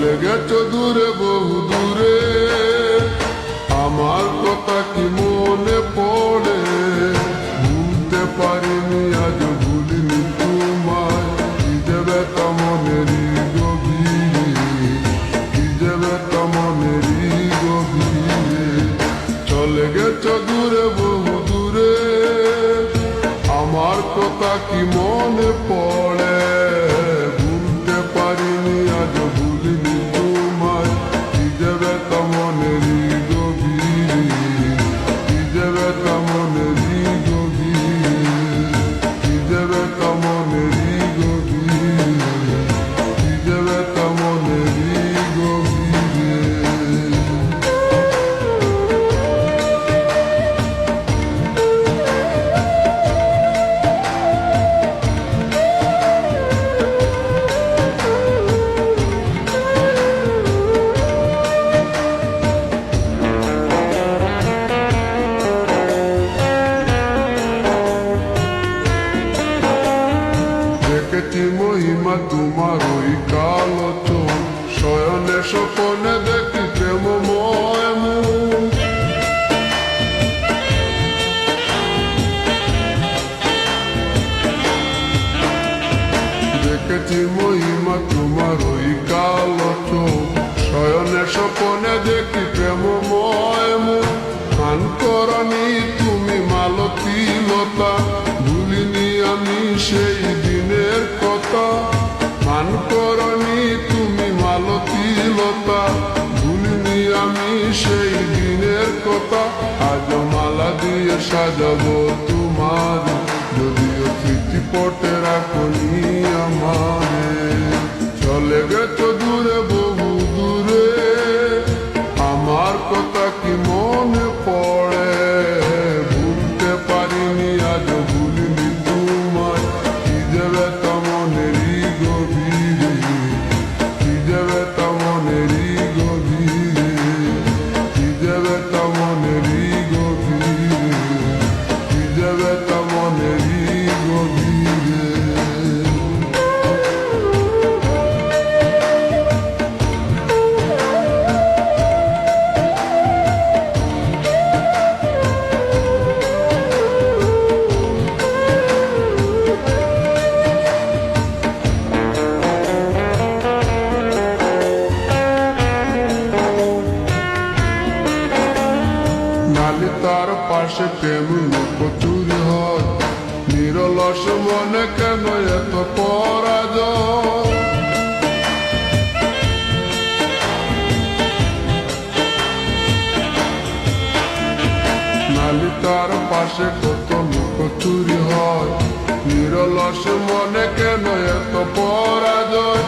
চলে গেছো দূরে বহু দূরে, আমার কথা কি মনে পড়ে? ভুলতে পারিনি আজ ভুলিনি তোমায়, কি যে ব্যথা মনেরই গভীরে, কি যে ব্যথা মনেরই গভীরে। চলে গেছো দূরে বহু দূরে, আমার কথা কি মনে পড়ে? ভুলতে পারিনি আজ ভুলিনি তোমায়, কি যে ব্যথা মনেরই গভীরে, কি যে ব্যথা মনেরই গভীরে, কি যে ব্যথা মনেরই গভীরে, কি যে ব্যথা মনেরই গভীরে। দেখেছি মহিমা তোমার ওই কালো চোখ, শয়নে স্বপনে দেখি প্রেমময় মুখ। দেখেছি মহিমা তোমার ওই কালো চোখ, শয়নে স্বপনে দেখি প্রেমময় মুখ। গান করনি তুমি মালতী লতা, ভুলিনি আমি সেই দিনের কথা। গান করনি তুমি মালতী লতা, ভুলিনি আমি সেই দিনের কথা। আজ মালা দিয়ে সাজাবো তোমার, যদিও স্মৃতি পটে রাখনি আমারে। চলে গেছো দূরে বহু দূরে, আমার কথা কি মনে পড়ে? ভুলতে পারিনি আজ ভুলিনি তোমায়, কি যে ব্যথা মনেরই গভীরে, কি যে ব্যথা মনেরই গভীরে, কি যে ব্যথা মনেরই গভীরে, কি যে ব্যথা মনেরই গভীরে। নালিতার পাশে প্রেম লুকোচুরি হয়, নিরলস মনে কেন এত পরাজয়? নালিতার পাশে কত লুকোচুরি হয়, নিরলস মনে কেন এত পরাজয়?